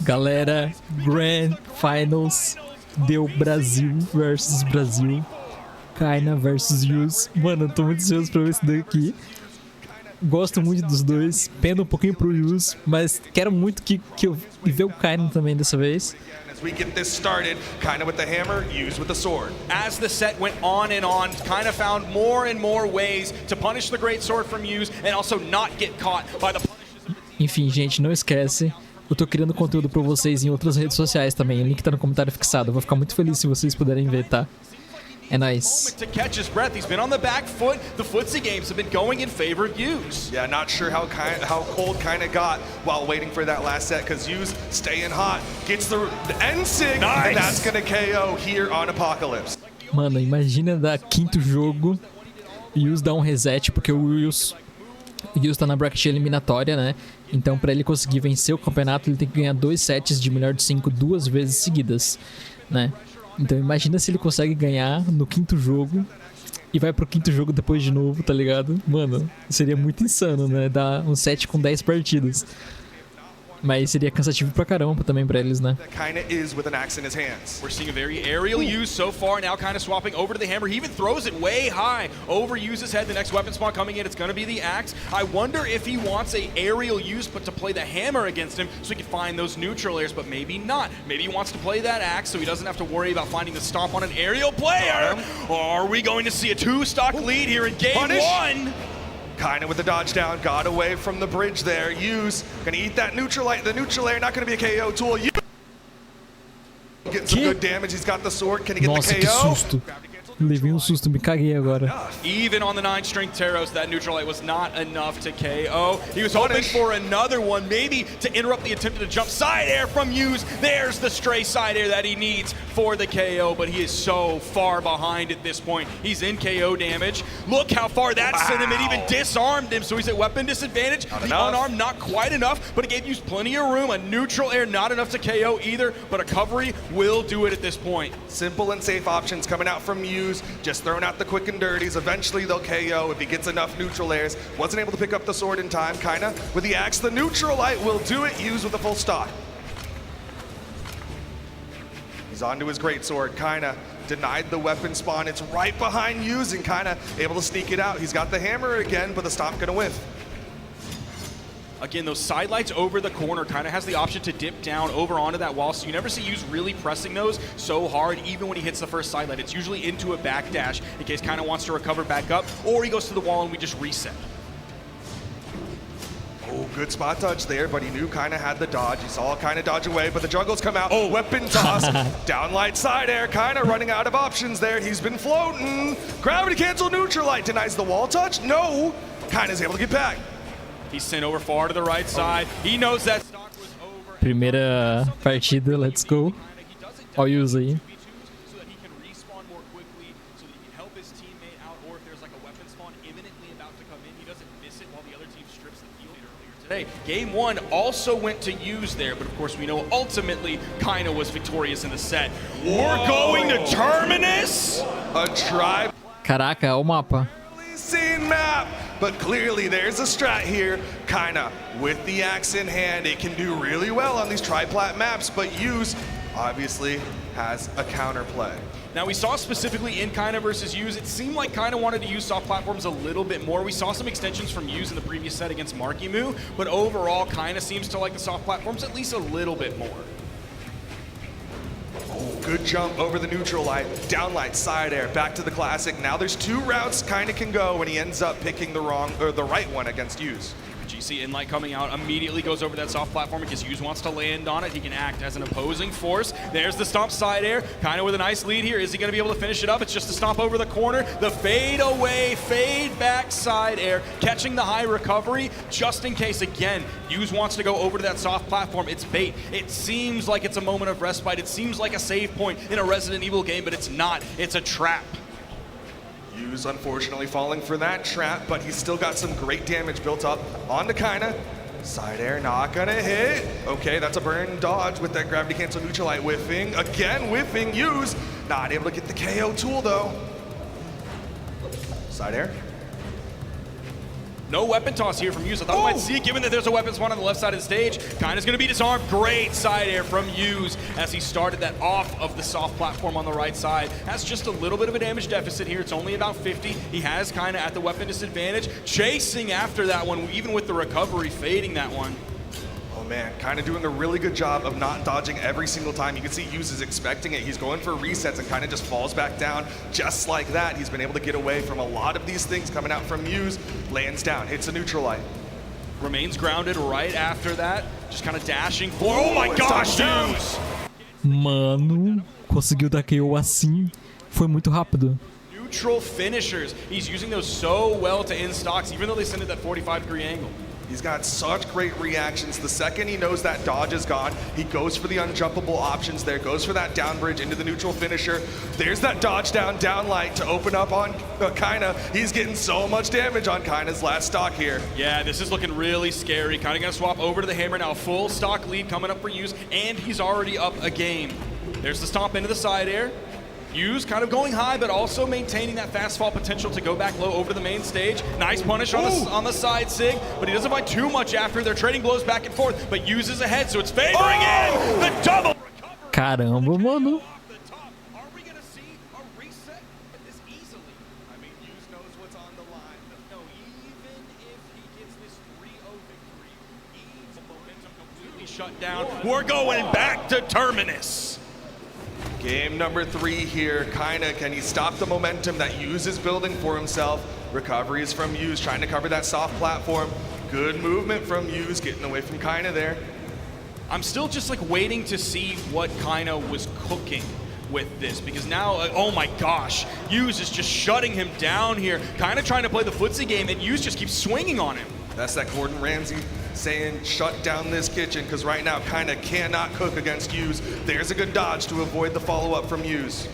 Galera, Grand Finals deu Brasil versus Brasil. Kaina versus YUZ. Mano, eu tô muito ansioso pra ver isso daqui. Gosto muito dos dois. Pendo um pouquinho pro YUZ, mas quero muito que eu ver o Kaina também dessa vez. As we get this started, Kaina with the hammer, YUZ with the sword. As the set went on and on, Kaina found more and more ways to punish the great sword from YUZ and also not get caught by the punishes. Enfim, gente, não esquece. Eu tô criando conteúdo pra vocês em outras redes sociais também. O link tá no comentário fixado. Eu vou ficar muito feliz se vocês puderem ver, tá? É nóis. To catch his breath, he's been on the back foot. The footsie games have been going in favor of YUZ. Yeah, not sure how cold Kaina got while waiting for that last set, because YUZ staying hot, gets the end sig, nice. And that's gonna KO here on Apocalypse. Mano, imagina dar quinto jogo e YUZ dar um reset, porque o YUZ tá na bracket eliminatória, né? Então pra ele conseguir vencer o campeonato, ele tem que ganhar 2 sets de melhor de 5 2 vezes seguidas, né? Então imagina se ele consegue ganhar no quinto jogo e vai pro quinto jogo depois de novo, tá ligado? Mano, seria muito insano, né? Dar um set com 10 partidas. Mas seria cansativo pra caramba também pra eles, né? Kaina is with an axe in his hands. We're seeing a very aerial use so far. Now Kaina swapping over to the hammer. He even throws it way high over YUZ's head. The next weapon spawn coming in, it's going to be the axe. I wonder if he wants a aerial use, but to play the hammer against him so he can find those neutral airs, but maybe not. Maybe he wants to play that axe so he doesn't have to worry about finding the stomp on an aerial player. Or are we going to see a 2-stock lead here in game Punish. 1? Kaina with the dodge down, got away from the bridge there. YUZ gonna eat that neutralite. The neutral air not gonna be a KO tool. Getting some good damage. He's got the sword. Can he get Nossa, the que KO? susto. Levei um susto, me caguei agora. Even on the 9-strength Taros, that neutralite was not enough to KO. He was hoping for another one, maybe to interrupt the attempt to jump side air from YUZ. There's the stray side air that he needs for the KO, but he is so far behind at this point. He's in KO damage. Look how far that sent him. It even disarmed him, so he's at weapon disadvantage. The unarmed not quite enough, but it gave YUZ plenty of room. A neutral air not enough to KO either, but a recovery will do it at this point. Simple and safe options coming out from YUZ. Just throwing out the quick and dirties. Eventually they'll KO if he gets enough neutral airs. Wasn't able to pick up the sword in time. Kaina with the axe. The neutral light will do it. YUZ with a full stock. He's onto his greatsword. Kaina denied the weapon spawn. It's right behind YUZ, and Kaina able to sneak it out. He's got the hammer again, but the stomp gonna whiff. Again, those sidelights over the corner kind of has the option to dip down over onto that wall, so you never see YUZ really pressing those so hard, even when he hits the first sidelight. It's usually into a backdash in case kind of wants to recover back up, or he goes to the wall and we just reset. Oh, good spot dodge there, but he knew Kaina had the dodge. He saw Kaina dodge away, but the juggles come out. Oh, weapon toss, downlight side air. Kaina running out of options there. He's been floating. Gravity cancel neutralite, denies the wall touch. No, Kaina's able to get back. He's sent over far to the right side. He knows that stock was over. Primeira partida, let's go. Olha o YUZ aí. So that he can respawn more quickly, so that he can help his teammate out, or if there's like a weapon spawn imminently about to come in, he doesn't miss it while the other team strips the field earlier today. Game 1 also went to YUZ there, but of course we know ultimately Kaina was victorious in the set. Whoa. We're going to Terminus? A tribe. Caraca, olha o mapa. Scene map, but clearly there's a strat here. Kaina with the axe in hand, it can do really well on these triplat maps, but YUZ obviously has a counterplay. Now we saw specifically in Kaina versus YUZ, it seemed like Kaina wanted to use soft platforms a little bit more. We saw some extensions from YUZ in the previous set against Markimu, but overall Kaina seems to like the soft platforms at least a little bit more. Oh, good jump over the neutral light, downlight, side air, back to the classic. Now there's 2 routes Kaina can go when he ends up picking the right one against YUZ. GC Inlight coming out, immediately goes over that soft platform because YUZ wants to land on it. He can act as an opposing force. There's the stomp side air, kind of with a nice lead here. Is he going to be able to finish it up? It's just a stomp over the corner. The fade away, fade back side air, catching the high recovery just in case. Again, YUZ wants to go over to that soft platform. It's bait. It seems like it's a moment of respite. It seems like a save point in a Resident Evil game, but it's not. It's a trap. YUZ unfortunately falling for that trap, but he's still got some great damage built up onto Kaina. Side air not gonna hit. Okay, that's a burn dodge with that gravity cancel neutralite whiffing. Again whiffing, YUZ not able to get the KO tool though. Side air. No weapon toss here from YUZ. I thought we might see it, given that there's a weapon spawn on the left side of the stage. Kinda's gonna be disarmed. Great side air from YUZ as he started that off of the soft platform on the right side. Has just a little bit of a damage deficit here. It's only about 50. He has Kinda at the weapon disadvantage. Chasing after that one, even with the recovery, fading that one. Oh man, Kinda doing a really good job of not dodging every single time. You can see YUZ is expecting it. He's going for resets and Kinda just falls back down just like that. He's been able to get away from a lot of these things coming out from YUZ. Lands down, hits a neutral light. Remains grounded right after that. Just kind of dashing for... Oh my gosh, YUZ! Mano, conseguiu dar KO assim. Foi muito rápido. Neutral finishers. He's using those so well to end stocks, even though they send it that 45-degree angle. He's got such great reactions. The second he knows that dodge is gone, he goes for the unjumpable options there, goes for that down bridge into the neutral finisher. There's that dodge down light to open up on Kinda. He's getting so much damage on Kinda's last stock here. Yeah, this is looking really scary. Kinda gonna swap over to the hammer now. Full stock lead coming up for YUZ, and he's already up a game. There's the stomp into the side air. YUZ kind of going high, but also maintaining that fast fall potential to go back low over to the main stage. Nice punish on the side sig, but he doesn't fight too much after. They're trading blows back and forth, but YUZ is ahead, so it's favoring in the double. Caramba, mano. Are we gonna see a reset this easily? I mean, YUZ knows what's on the line. No, even if he gets this 3-0 victory, he's momentum completely shut down. We're going back to Terminus. Game number 3 here. Kinda, can he stop the momentum that YUZ is building for himself? Recovery is from YUZ, trying to cover that soft platform. Good movement from YUZ, getting away from Kinda there. I'm still just like waiting to see what Kinda was cooking with this, because now, oh my gosh, YUZ is just shutting him down here. Kinda trying to play the footsie game, and YUZ just keeps swinging on him. That's that Gordon Ramsay saying, shut down this kitchen, because right now Kinda cannot cook against YUZ. There's a good dodge to avoid the follow-up from YUZ.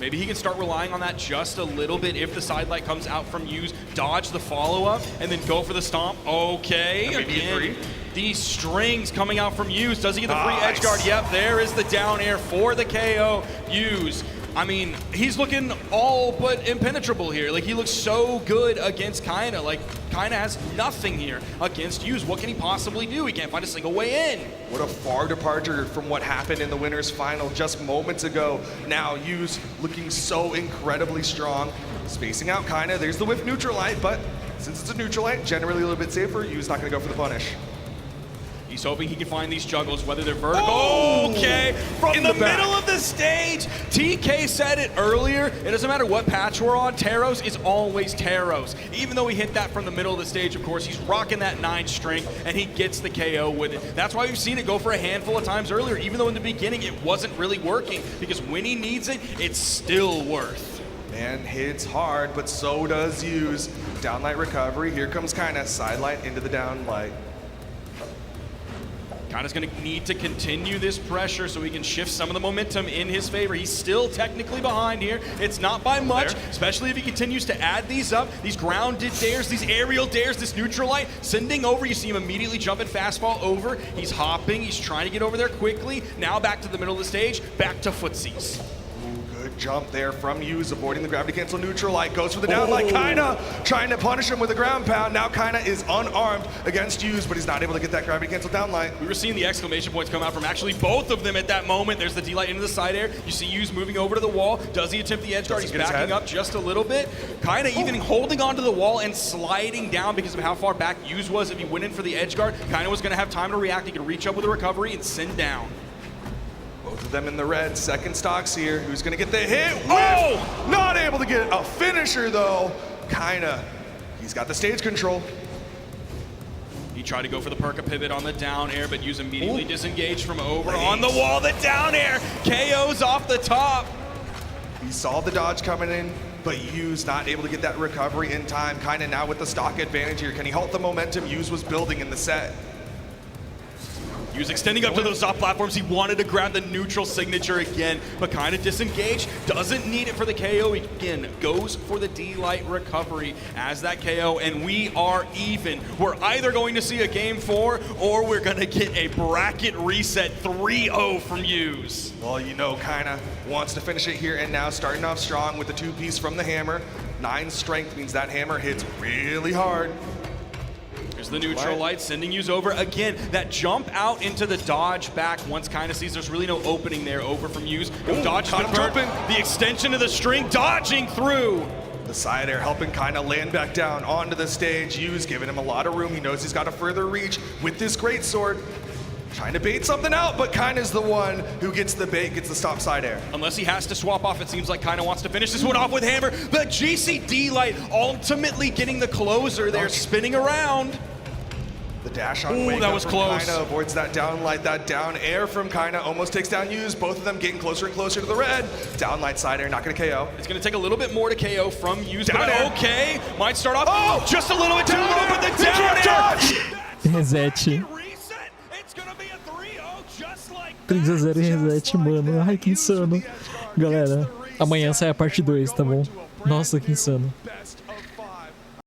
Maybe he can start relying on that just a little bit if the side light comes out from YUZ, dodge the follow-up, and then go for the stomp. Okay, again, these strings coming out from YUZ. Does he get the free edge guard? Yep, there is the down air for the KO. YUZ, I mean, he's looking all but impenetrable here. Like, he looks so good against Kinda. Like, Kinda has nothing here against YUZ. What can he possibly do? He can't find a single way in. What a far departure from what happened in the winner's final just moments ago. Now YUZ looking so incredibly strong. Spacing out Kinda. There's the whiff neutral light, but since it's a neutral light, generally a little bit safer, YUZ not gonna go for the punish. He's hoping he can find these juggles, whether they're vertical. Oh, okay, from the middle of the stage. TK said it earlier. It doesn't matter what patch we're on. Taros is always Taros. Even though he hit that from the middle of the stage, of course, he's rocking that 9 strength, and he gets the KO with it. That's why we've seen it go for a handful of times earlier, even though in the beginning it wasn't really working, because when he needs it, it's still worth. Man hits hard, but so does YUZ. Downlight recovery. Here comes Kinda. Side light into the downlight. Kinda's gonna need to continue this pressure so he can shift some of the momentum in his favor. He's still technically behind here. It's not by much, especially if he continues to add these up. These grounded dares, these aerial dares, this neutral light, sending over. You see him immediately jumping fastball over. He's hopping, he's trying to get over there quickly. Now back to the middle of the stage, back to footsies. Good jump there from YUZ, avoiding the gravity cancel neutral light, goes for the down light. Kinda trying to punish him with a ground pound. Now Kinda is unarmed against YUZ, but he's not able to get that gravity cancel down light. We were seeing the exclamation points come out from actually both of them at that moment. There's the D-light into the side air. You see YUZ moving over to the wall. Does he attempt the edge guard? He's backing up just a little bit. Kinda even holding onto the wall and sliding down because of how far back YUZ was. If he went in for the edge guard, Kinda was gonna have time to react. He could reach up with a recovery and send down. Both of them in the red. Second stocks here. Who's gonna get the hit? Oh! Not able to get a finisher though. Kinda. He's got the stage control. He tried to go for the perka pivot on the down air, but YUZ immediately disengaged from over. On the wall, the down air. KO's off the top. He saw the dodge coming in, but YUZ not able to get that recovery in time. Kinda now with the stock advantage here. Can he halt the momentum YUZ was building in the set? He was extending up to those soft platforms. He wanted to grab the neutral signature again, but kind of disengaged. Doesn't need it for the KO. He, again, goes for the D-light recovery as that KO, and we are even. We're either going to see a game 4, or we're going to get a bracket reset 3-0 from YUZ. Well, you know, Kinda wants to finish it here and now, starting off strong with the 2-piece from the hammer. 9 strength means that hammer hits really hard. There's the neutral light, sending Yuz over again. That jump out into the dodge back once kind of sees there's really no opening there over from Yuz. Dodge has been burnt. The extension of the string, dodging through. The side air helping kind of land back down onto the stage. Yu's giving him a lot of room. He knows he's got a further reach with this greatsword. Trying to bait something out, but Kaina's the one who gets the bait, gets the stop side air. Unless he has to swap off, it seems like Kaina wants to finish this one off with Hammer. The GCD light ultimately getting the closer there, spinning around. The dash on Ooh, wake that up was from close. Kaina, avoids that down light, that down air from Kaina, almost takes down Yuz. Both of them getting closer and closer to the red. Down light side air, not gonna KO. It's gonna take a little bit more to KO from Yuz, Down but air. okay. Might start off just a little bit too Down low, air. but the He down can't air. dodge. Reset. 3-0 e reset, mano. Ai, que insano. Galera, amanhã sai a parte 2, tá bom? Nossa, que insano.